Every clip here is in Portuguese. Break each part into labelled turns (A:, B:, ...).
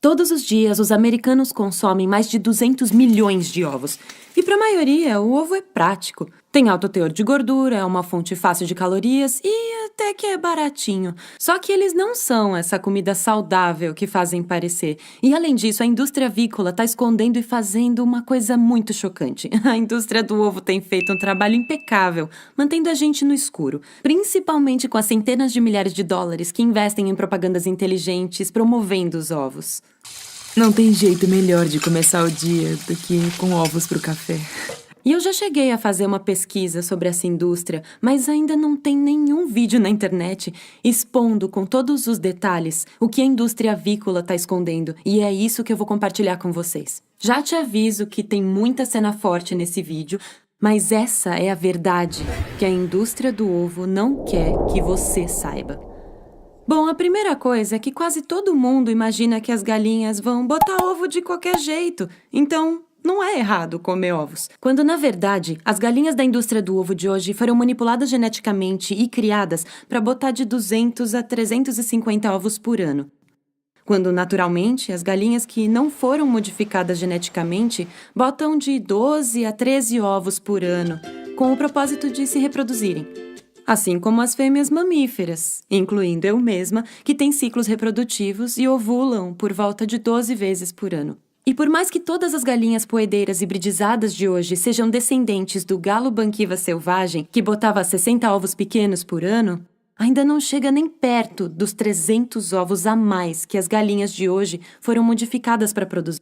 A: Todos os dias, os americanos consomem mais de 200 milhões de ovos. E para a maioria, o ovo é prático. Tem alto teor de gordura, é uma fonte fácil de calorias e até que é baratinho. Só que eles não são essa comida saudável que fazem parecer. E além disso, a indústria avícola está escondendo e fazendo uma coisa muito chocante. A indústria do ovo tem feito um trabalho impecável, mantendo a gente no escuro. Principalmente com as centenas de milhares de dólares que investem em propagandas inteligentes promovendo os ovos.
B: Não tem jeito melhor de começar o dia do que com ovos pro café.
A: E eu já cheguei a fazer uma pesquisa sobre essa indústria, mas ainda não tem nenhum vídeo na internet expondo com todos os detalhes o que a indústria avícola está escondendo, e é isso que eu vou compartilhar com vocês. Já te aviso que tem muita cena forte nesse vídeo, mas essa é a verdade que a indústria do ovo não quer que você saiba. Bom, a primeira coisa é que quase todo mundo imagina que as galinhas vão botar ovo de qualquer jeito, então não é errado comer ovos. Quando, na verdade, as galinhas da indústria do ovo de hoje foram manipuladas geneticamente e criadas para botar de 200 a 350 ovos por ano. Quando, naturalmente, as galinhas que não foram modificadas geneticamente botam de 12 a 13 ovos por ano, com o propósito de se reproduzirem. Assim como as fêmeas mamíferas, incluindo eu mesma, que têm ciclos reprodutivos e ovulam por volta de 12 vezes por ano. E por mais que todas as galinhas poedeiras hibridizadas de hoje sejam descendentes do galo banquiva selvagem, que botava 60 ovos pequenos por ano, ainda não chega nem perto dos 300 ovos a mais que as galinhas de hoje foram modificadas para produzir.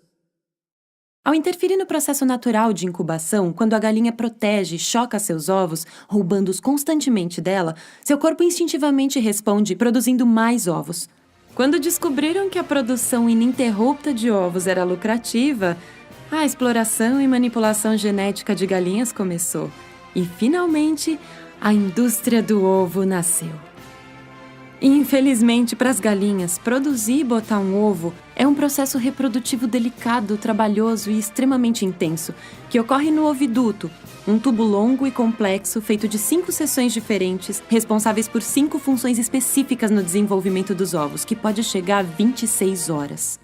A: Ao interferir no processo natural de incubação, quando a galinha protege e choca seus ovos, roubando-os constantemente dela, seu corpo instintivamente responde produzindo mais ovos. Quando descobriram que a produção ininterrupta de ovos era lucrativa, a exploração e manipulação genética de galinhas começou. E, finalmente, a indústria do ovo nasceu. Infelizmente, para as galinhas, produzir e botar um ovo é um processo reprodutivo delicado, trabalhoso e extremamente intenso, que ocorre no oviduto, um tubo longo e complexo feito de 5 seções diferentes, responsáveis por 5 funções específicas no desenvolvimento dos ovos, que pode chegar a 26 horas.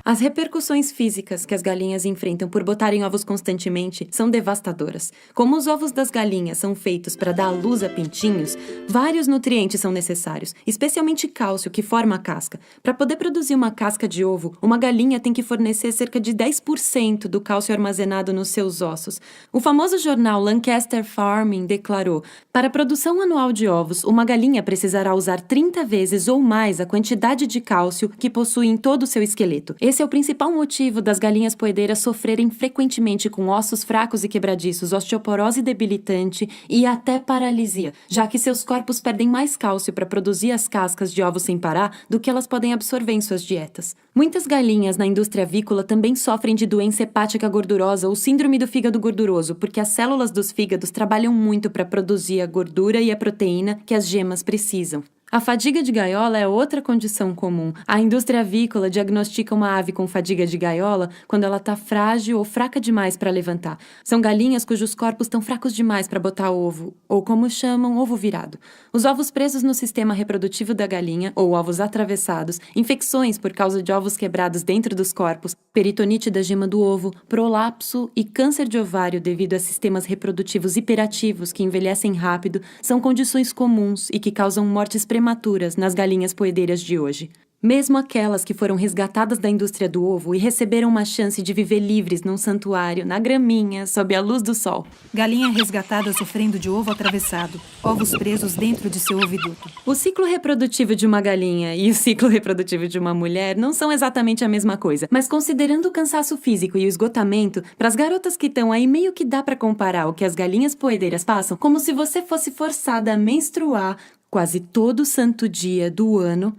A: As repercussões físicas que as galinhas enfrentam por botarem ovos constantemente são devastadoras. Como os ovos das galinhas são feitos para dar à luz a pintinhos, vários nutrientes são necessários, especialmente cálcio, que forma a casca. Para poder produzir uma casca de ovo, uma galinha tem que fornecer cerca de 10% do cálcio armazenado nos seus ossos. O famoso jornal Lancaster Farming declarou: para a produção anual de ovos, uma galinha precisará usar 30 vezes ou mais a quantidade de cálcio que possui em todo o seu esqueleto. Esse é o principal motivo das galinhas poedeiras sofrerem frequentemente com ossos fracos e quebradiços, osteoporose debilitante e até paralisia, já que seus corpos perdem mais cálcio para produzir as cascas de ovos sem parar do que elas podem absorver em suas dietas. Muitas galinhas na indústria avícola também sofrem de doença hepática gordurosa ou síndrome do fígado gorduroso, porque as células dos fígados trabalham muito para produzir a gordura e a proteína que as gemas precisam. A fadiga de gaiola é outra condição comum. A indústria avícola diagnostica uma ave com fadiga de gaiola quando ela está frágil ou fraca demais para levantar. São galinhas cujos corpos estão fracos demais para botar ovo, ou como chamam, ovo virado. Os ovos presos no sistema reprodutivo da galinha, ou ovos atravessados, infecções por causa de ovos quebrados dentro dos corpos, peritonite da gema do ovo, prolapso e câncer de ovário devido a sistemas reprodutivos hiperativos que envelhecem rápido são condições comuns e que causam mortes prematuras nas galinhas poedeiras de hoje. Mesmo aquelas que foram resgatadas da indústria do ovo e receberam uma chance de viver livres num santuário, na graminha, sob a luz do sol.
C: Galinha resgatada sofrendo de ovo atravessado, ovos presos dentro de seu oviduto.
A: O ciclo reprodutivo de uma galinha e o ciclo reprodutivo de uma mulher não são exatamente a mesma coisa, mas considerando o cansaço físico e o esgotamento, para as garotas que estão aí meio que dá para comparar o que as galinhas poedeiras passam, como se você fosse forçada a menstruar quase todo santo dia do ano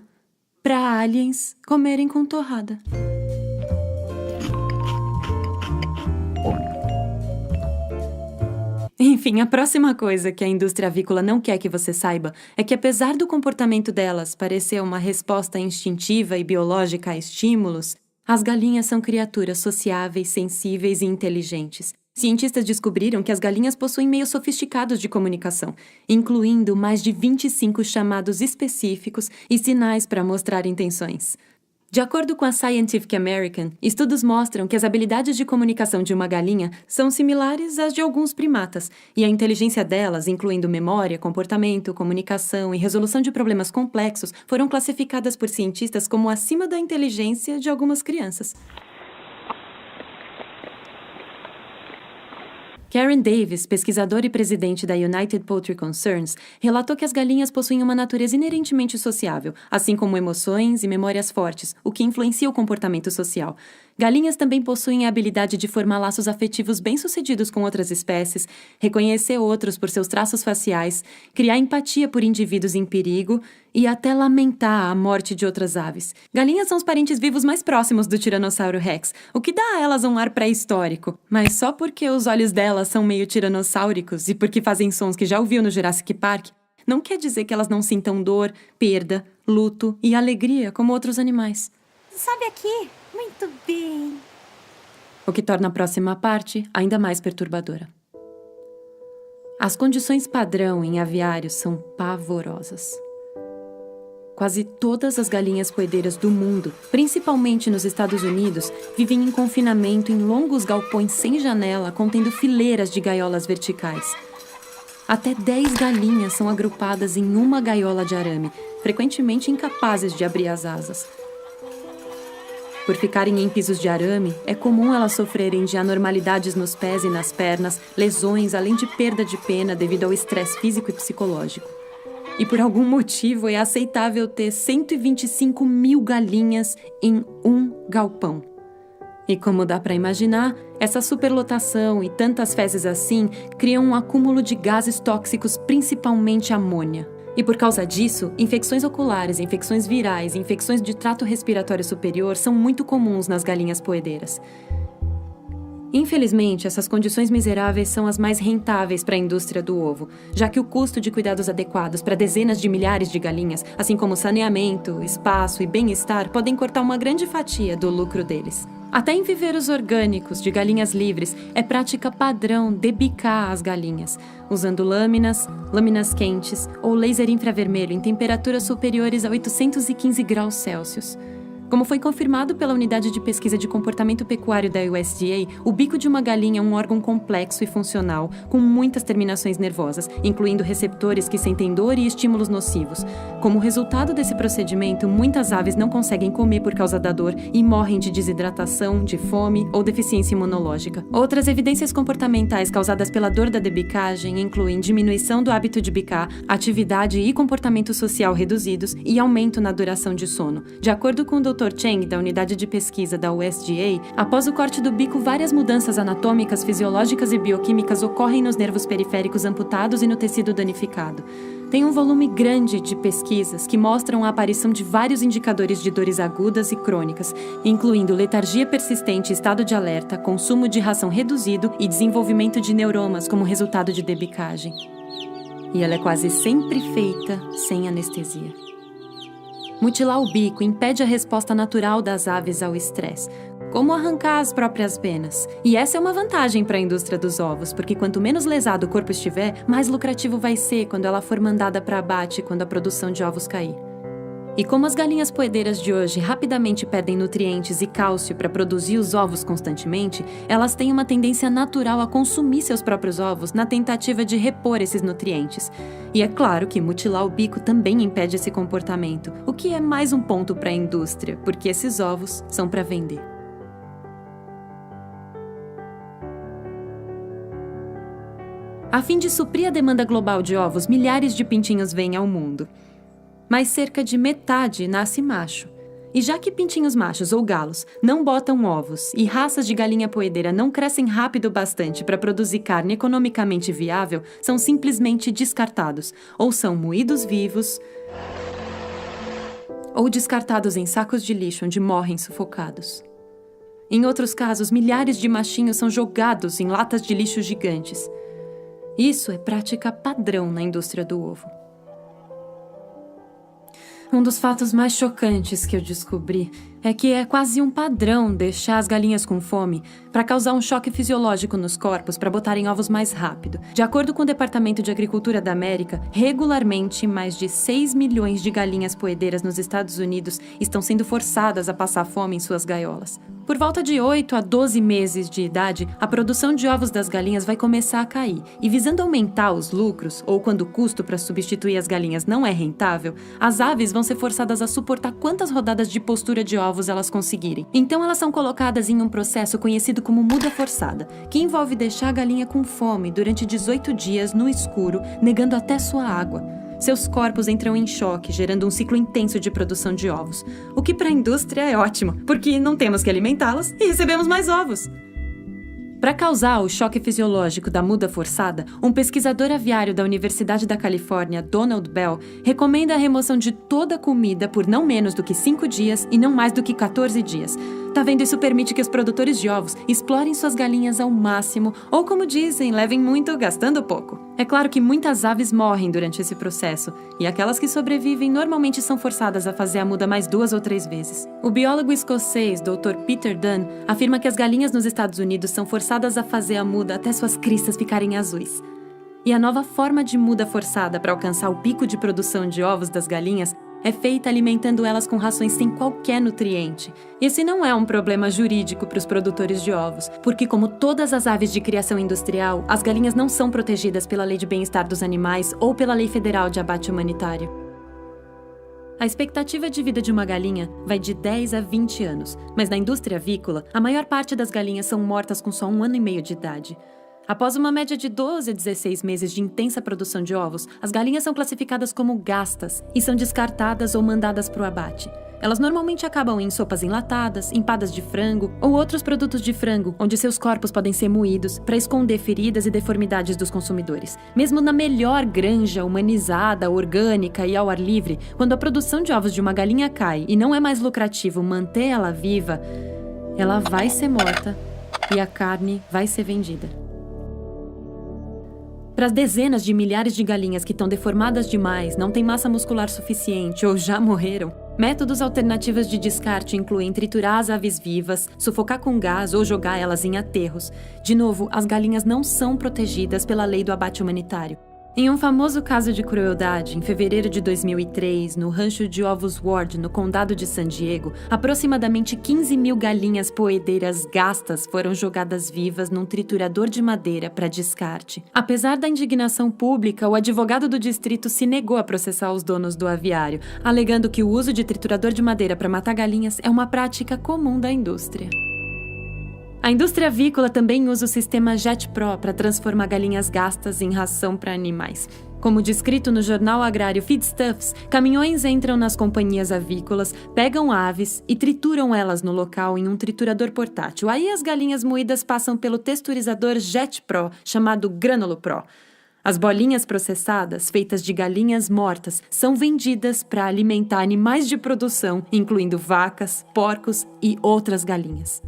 A: para aliens comerem com torrada. Enfim, a próxima coisa que a indústria avícola não quer que você saiba é que, apesar do comportamento delas parecer uma resposta instintiva e biológica a estímulos, as galinhas são criaturas sociáveis, sensíveis e inteligentes. Cientistas descobriram que as galinhas possuem meios sofisticados de comunicação, incluindo mais de 25 chamados específicos e sinais para mostrar intenções. De acordo com a Scientific American, estudos mostram que as habilidades de comunicação de uma galinha são similares às de alguns primatas, e a inteligência delas, incluindo memória, comportamento, comunicação e resolução de problemas complexos, foram classificadas por cientistas como acima da inteligência de algumas crianças. Karen Davis, pesquisadora e presidente da United Poultry Concerns, relatou que as galinhas possuem uma natureza inerentemente sociável, assim como emoções e memórias fortes, o que influencia o comportamento social. Galinhas também possuem a habilidade de formar laços afetivos bem-sucedidos com outras espécies, reconhecer outros por seus traços faciais, criar empatia por indivíduos em perigo e até lamentar a morte de outras aves. Galinhas são os parentes vivos mais próximos do Tiranossauro Rex, o que dá a elas um ar pré-histórico. Mas só porque os olhos delas são meio tiranossáuricos e porque fazem sons que já ouviu no Jurassic Park, não quer dizer que elas não sintam dor, perda, luto e alegria como outros animais.
D: Sobe aqui. Muito bem.
A: O que torna a próxima parte ainda mais perturbadora. As condições padrão em aviários são pavorosas. Quase todas as galinhas poedeiras do mundo, principalmente nos Estados Unidos, vivem em confinamento em longos galpões sem janela, contendo fileiras de gaiolas verticais. Até 10 galinhas são agrupadas em uma gaiola de arame, frequentemente incapazes de abrir as asas. Por ficarem em pisos de arame, é comum elas sofrerem de anormalidades nos pés e nas pernas, lesões, além de perda de pena devido ao estresse físico e psicológico. E por algum motivo é aceitável ter 125 mil galinhas em um galpão. E como dá para imaginar, essa superlotação e tantas fezes assim criam um acúmulo de gases tóxicos, principalmente amônia. E por causa disso, infecções oculares, infecções virais e infecções de trato respiratório superior são muito comuns nas galinhas poedeiras. Infelizmente, essas condições miseráveis são as mais rentáveis para a indústria do ovo, já que o custo de cuidados adequados para dezenas de milhares de galinhas, assim como saneamento, espaço e bem-estar, podem cortar uma grande fatia do lucro deles. Até em viveiros orgânicos de galinhas livres, é prática padrão debicar as galinhas, usando lâminas quentes ou laser infravermelho em temperaturas superiores a 815 graus Celsius. Como foi confirmado pela Unidade de Pesquisa de Comportamento Pecuário da USDA, o bico de uma galinha é um órgão complexo e funcional, com muitas terminações nervosas, incluindo receptores que sentem dor e estímulos nocivos. Como resultado desse procedimento, muitas aves não conseguem comer por causa da dor e morrem de desidratação, de fome ou deficiência imunológica. Outras evidências comportamentais causadas pela dor da debicagem incluem diminuição do hábito de bicar, atividade e comportamento social reduzidos e aumento na duração de sono. De acordo com o Dr. Cheng, da Unidade de Pesquisa da USDA, após o corte do bico, várias mudanças anatômicas, fisiológicas e bioquímicas ocorrem nos nervos periféricos amputados e no tecido danificado. Tem um volume grande de pesquisas que mostram a aparição de vários indicadores de dores agudas e crônicas, incluindo letargia persistente, estado de alerta, consumo de ração reduzido e desenvolvimento de neuromas como resultado de debicagem. E ela é quase sempre feita sem anestesia. Mutilar o bico impede a resposta natural das aves ao estresse, como arrancar as próprias penas. E essa é uma vantagem para a indústria dos ovos, porque quanto menos lesado o corpo estiver, mais lucrativo vai ser quando ela for mandada para abate quando a produção de ovos cair. E como as galinhas poedeiras de hoje rapidamente perdem nutrientes e cálcio para produzir os ovos constantemente, elas têm uma tendência natural a consumir seus próprios ovos na tentativa de repor esses nutrientes. E é claro que mutilar o bico também impede esse comportamento, o que é mais um ponto para a indústria, porque esses ovos são para vender. A fim de suprir a demanda global de ovos, milhares de pintinhos vêm ao mundo. Mas cerca de metade nasce macho. E já que pintinhos machos ou galos não botam ovos e raças de galinha poedeira não crescem rápido bastante para produzir carne economicamente viável, são simplesmente descartados, ou são moídos vivos, ou descartados em sacos de lixo onde morrem sufocados. Em outros casos, milhares de machinhos são jogados em latas de lixo gigantes. Isso é prática padrão na indústria do ovo. Um dos fatos mais chocantes que eu descobri é que é quase um padrão deixar as galinhas com fome para causar um choque fisiológico nos corpos para botarem ovos mais rápido. De acordo com o Departamento de Agricultura da América, regularmente mais de 6 milhões de galinhas poedeiras nos Estados Unidos estão sendo forçadas a passar fome em suas gaiolas. Por volta de 8 a 12 meses de idade, a produção de ovos das galinhas vai começar a cair. E visando aumentar os lucros, ou quando o custo para substituir as galinhas não é rentável, as aves vão ser forçadas a suportar quantas rodadas de postura de ovos elas conseguirem. Então elas são colocadas em um processo conhecido como muda forçada, que envolve deixar a galinha com fome durante 18 dias no escuro, negando até sua água. Seus corpos entram em choque, gerando um ciclo intenso de produção de ovos. O que para a indústria é ótimo, porque não temos que alimentá-las e recebemos mais ovos. Para causar o choque fisiológico da muda forçada, um pesquisador aviário da Universidade da Califórnia, Donald Bell, recomenda a remoção de toda a comida por não menos do que 5 dias e não mais do que 14 dias. Tá vendo? Isso permite que os produtores de ovos explorem suas galinhas ao máximo, ou como dizem, levem muito gastando pouco. É claro que muitas aves morrem durante esse processo, e aquelas que sobrevivem normalmente são forçadas a fazer a muda mais 2 ou 3 vezes. O biólogo escocês Dr. Peter Dunn afirma que as galinhas nos Estados Unidos são forçadas a fazer a muda até suas cristas ficarem azuis. E a nova forma de muda forçada para alcançar o pico de produção de ovos das galinhas é feita alimentando elas com rações sem qualquer nutriente. Esse não é um problema jurídico para os produtores de ovos, porque como todas as aves de criação industrial, as galinhas não são protegidas pela Lei de Bem-Estar dos Animais ou pela Lei Federal de Abate Humanitário. A expectativa de vida de uma galinha vai de 10 a 20 anos, mas na indústria avícola, a maior parte das galinhas são mortas com só 1 ano e meio de idade. Após uma média de 12 a 16 meses de intensa produção de ovos, as galinhas são classificadas como gastas e são descartadas ou mandadas para o abate. Elas normalmente acabam em sopas enlatadas, empadas de frango ou outros produtos de frango, onde seus corpos podem ser moídos para esconder feridas e deformidades dos consumidores. Mesmo na melhor granja humanizada, orgânica e ao ar livre, quando a produção de ovos de uma galinha cai e não é mais lucrativo manter ela viva, ela vai ser morta e a carne vai ser vendida. Para as dezenas de milhares de galinhas que estão deformadas demais, não têm massa muscular suficiente ou já morreram, métodos alternativos de descarte incluem triturar as aves vivas, sufocar com gás ou jogar elas em aterros. De novo, as galinhas não são protegidas pela lei do abate humanitário. Em um famoso caso de crueldade, em fevereiro de 2003, no rancho de ovos Ward, no condado de San Diego, aproximadamente 15 mil galinhas poedeiras gastas foram jogadas vivas num triturador de madeira para descarte. Apesar da indignação pública, o advogado do distrito se negou a processar os donos do aviário, alegando que o uso de triturador de madeira para matar galinhas é uma prática comum da indústria. A indústria avícola também usa o sistema JetPro para transformar galinhas gastas em ração para animais. Como descrito no jornal agrário Feedstuffs, caminhões entram nas companhias avícolas, pegam aves e trituram elas no local em um triturador portátil. Aí as galinhas moídas passam pelo texturizador JetPro, chamado GranuloPro. As bolinhas processadas, feitas de galinhas mortas, são vendidas para alimentar animais de produção, incluindo vacas, porcos e outras galinhas.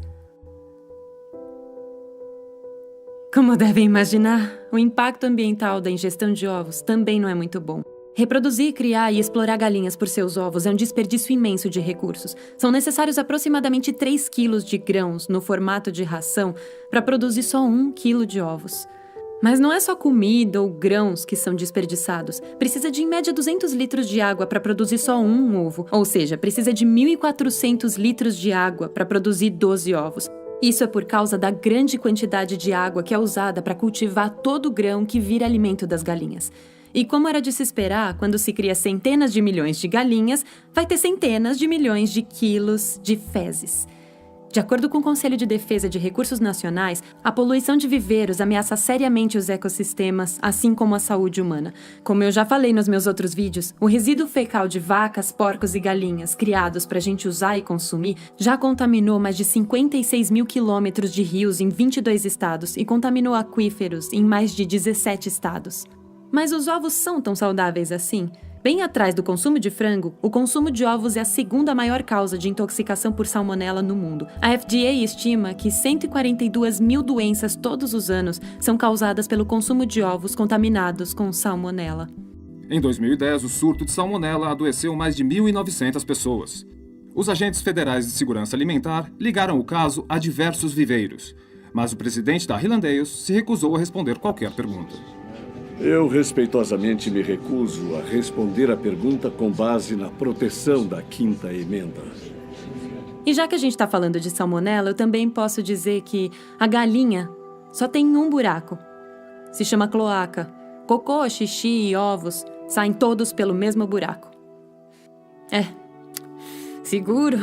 A: Como devem imaginar, o impacto ambiental da ingestão de ovos também não é muito bom. Reproduzir, criar e explorar galinhas por seus ovos é um desperdício imenso de recursos. São necessários aproximadamente 3 quilos de grãos no formato de ração para produzir só 1 quilo de ovos. Mas não é só comida ou grãos que são desperdiçados. Precisa de, em média, 200 litros de água para produzir só 1 ovo. Ou seja, precisa de 1.400 litros de água para produzir 12 ovos. Isso é por causa da grande quantidade de água que é usada para cultivar todo o grão que vira alimento das galinhas. E como era de se esperar, quando se cria centenas de milhões de galinhas, vai ter centenas de milhões de quilos de fezes. De acordo com o Conselho de Defesa de Recursos Nacionais, a poluição de viveiros ameaça seriamente os ecossistemas, assim como a saúde humana. Como eu já falei nos meus outros vídeos, o resíduo fecal de vacas, porcos e galinhas criados para a gente usar e consumir já contaminou mais de 56 mil quilômetros de rios em 22 estados e contaminou aquíferos em mais de 17 estados. Mas os ovos são tão saudáveis assim? Bem atrás do consumo de frango, o consumo de ovos é a segunda maior causa de intoxicação por salmonela no mundo. A FDA estima que 142 mil doenças todos os anos são causadas pelo consumo de ovos contaminados com salmonela.
E: Em 2010, o surto de salmonela adoeceu mais de 1.900 pessoas. Os agentes federais de segurança alimentar ligaram o caso a diversos viveiros, mas o presidente da Highlandales se recusou a responder qualquer pergunta.
F: Eu respeitosamente me recuso a responder a pergunta com base na proteção da Quinta Emenda.
A: E já que a gente está falando de salmonela, eu também posso dizer que a galinha só tem um buraco. Se chama cloaca. Cocô, xixi e ovos saem todos pelo mesmo buraco. Seguro.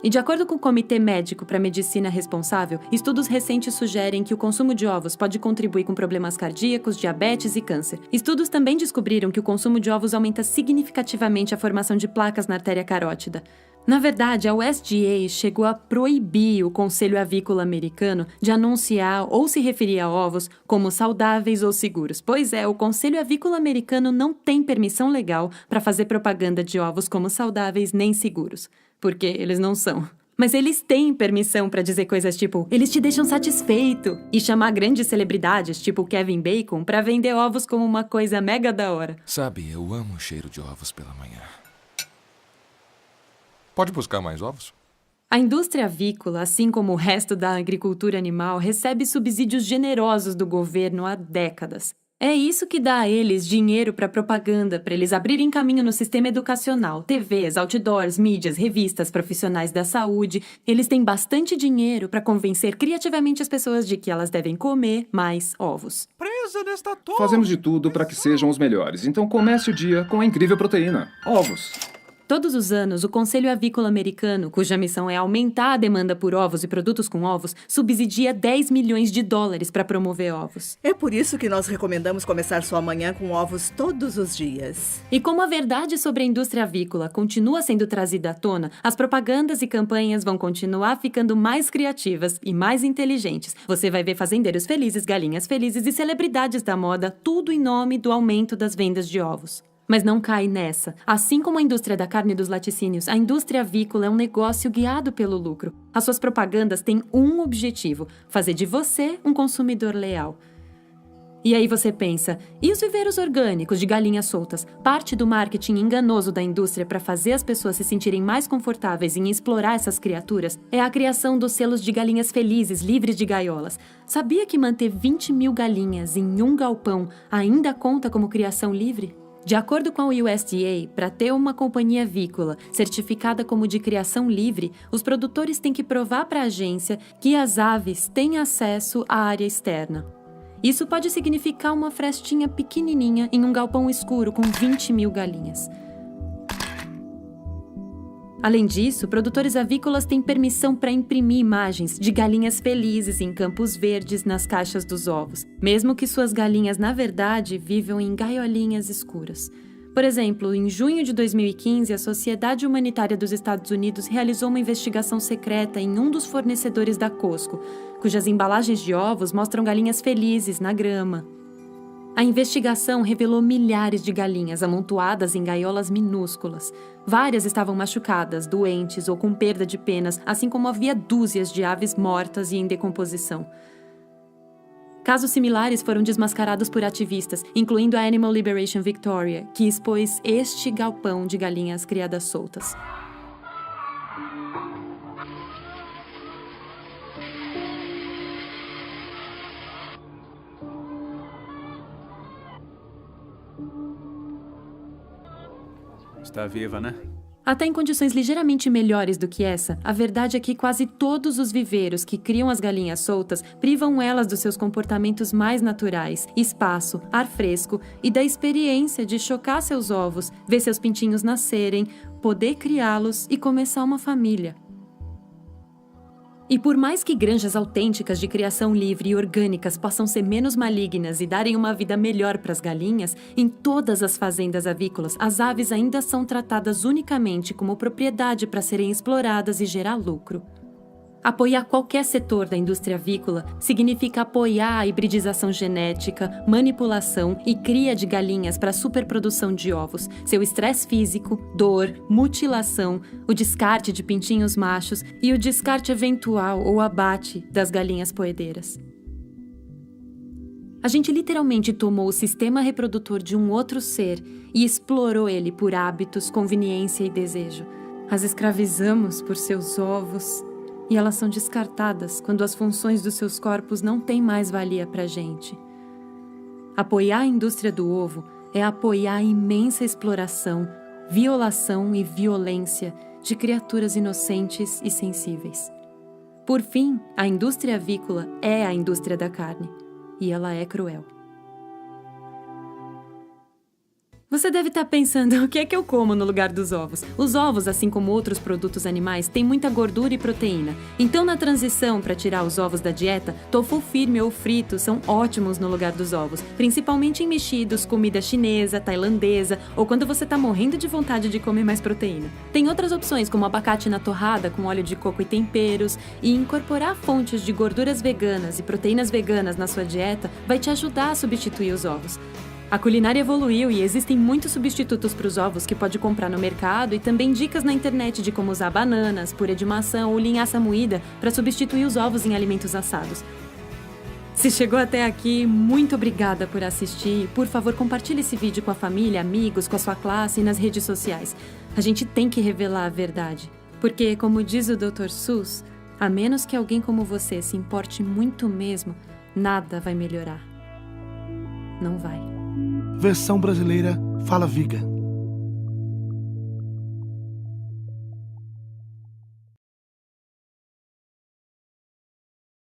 A: E de acordo com o Comitê Médico para a Medicina Responsável, estudos recentes sugerem que o consumo de ovos pode contribuir com problemas cardíacos, diabetes e câncer. Estudos também descobriram que o consumo de ovos aumenta significativamente a formação de placas na artéria carótida. Na verdade, a USDA chegou a proibir o Conselho Avícola Americano de anunciar ou se referir a ovos como saudáveis ou seguros. Pois é, o Conselho Avícola Americano não tem permissão legal para fazer propaganda de ovos como saudáveis nem seguros. Porque eles não são. Mas eles têm permissão para dizer coisas tipo, eles te deixam satisfeito, e chamar grandes celebridades, tipo Kevin Bacon, para vender ovos como uma coisa mega da hora.
G: Sabe, eu amo o cheiro de ovos pela manhã. Pode buscar mais ovos?
A: A indústria avícola, assim como o resto da agricultura animal, recebe subsídios generosos do governo há décadas. É isso que dá a eles dinheiro para propaganda, para eles abrirem caminho no sistema educacional, TVs, outdoors, mídias, revistas, profissionais da saúde. Eles têm bastante dinheiro para convencer criativamente as pessoas de que elas devem comer mais ovos.
H: Presa nesta torre!
E: Fazemos de tudo para que sejam os melhores, então comece o dia com a incrível proteína, ovos.
A: Todos os anos, o Conselho Avícola Americano, cuja missão é aumentar a demanda por ovos e produtos com ovos, subsidia 10 milhões de dólares para promover ovos.
I: É por isso que nós recomendamos começar sua manhã com ovos todos os dias.
A: E como a verdade sobre a indústria avícola continua sendo trazida à tona, as propagandas e campanhas vão continuar ficando mais criativas e mais inteligentes. Você vai ver fazendeiros felizes, galinhas felizes e celebridades da moda, tudo em nome do aumento das vendas de ovos. Mas não cai nessa. Assim como a indústria da carne e dos laticínios, a indústria avícola é um negócio guiado pelo lucro. As suas propagandas têm um objetivo: fazer de você um consumidor leal. E aí você pensa, e os viveiros orgânicos de galinhas soltas? Parte do marketing enganoso da indústria para fazer as pessoas se sentirem mais confortáveis em explorar essas criaturas é a criação dos selos de galinhas felizes, livres de gaiolas. Sabia que manter 20 mil galinhas em um galpão ainda conta como criação livre? De acordo com a USDA, para ter uma companhia avícola certificada como de criação livre, os produtores têm que provar para a agência que as aves têm acesso à área externa. Isso pode significar uma frestinha pequenininha em um galpão escuro com 20 mil galinhas. Além disso, produtores avícolas têm permissão para imprimir imagens de galinhas felizes em campos verdes nas caixas dos ovos, mesmo que suas galinhas, na verdade, vivam em gaiolinhas escuras. Por exemplo, em junho de 2015, a Sociedade Humanitária dos Estados Unidos realizou uma investigação secreta em um dos fornecedores da Costco, cujas embalagens de ovos mostram galinhas felizes na grama. A investigação revelou milhares de galinhas amontoadas em gaiolas minúsculas. Várias estavam machucadas, doentes ou com perda de penas, assim como havia dúzias de aves mortas e em decomposição. Casos similares foram desmascarados por ativistas, incluindo a Animal Liberation Victoria, que expôs este galpão de galinhas criadas soltas.
H: Está viva, né?
A: Até em condições ligeiramente melhores do que essa, a verdade é que quase todos os viveiros que criam as galinhas soltas privam elas dos seus comportamentos mais naturais, espaço, ar fresco e da experiência de chocar seus ovos, ver seus pintinhos nascerem, poder criá-los e começar uma família. E por mais que granjas autênticas de criação livre e orgânicas possam ser menos malignas e darem uma vida melhor para as galinhas, em todas as fazendas avícolas, as aves ainda são tratadas unicamente como propriedade para serem exploradas e gerar lucro. Apoiar qualquer setor da indústria avícola significa apoiar a hibridização genética, manipulação e cria de galinhas para a superprodução de ovos, seu estresse físico, dor, mutilação, o descarte de pintinhos machos e o descarte eventual ou abate das galinhas poedeiras. A gente literalmente tomou o sistema reprodutor de um outro ser e explorou ele por hábitos, conveniência e desejo. As escravizamos por seus ovos e elas são descartadas quando as funções dos seus corpos não têm mais valia pra gente. Apoiar a indústria do ovo é apoiar a imensa exploração, violação e violência de criaturas inocentes e sensíveis. Por fim, a indústria avícola é a indústria da carne, e ela é cruel. Você deve estar pensando, o que é que eu como no lugar dos ovos? Os ovos, assim como outros produtos animais, têm muita gordura e proteína. Então, na transição para tirar os ovos da dieta, tofu firme ou frito são ótimos no lugar dos ovos, principalmente em mexidos, comida chinesa, tailandesa ou quando você está morrendo de vontade de comer mais proteína. Tem outras opções, como abacate na torrada com óleo de coco e temperos, e incorporar fontes de gorduras veganas e proteínas veganas na sua dieta vai te ajudar a substituir os ovos. A culinária evoluiu e existem muitos substitutos para os ovos que pode comprar no mercado e também dicas na internet de como usar bananas, purê de maçã ou linhaça moída para substituir os ovos em alimentos assados. Se chegou até aqui, muito obrigada por assistir. Por favor, compartilhe esse vídeo com a família, amigos, com a sua classe e nas redes sociais. A gente tem que revelar a verdade. Porque, como diz o Dr. Seuss, a menos que alguém como você se importe muito mesmo, nada vai melhorar. Não vai.
J: Versão brasileira Fala Viga.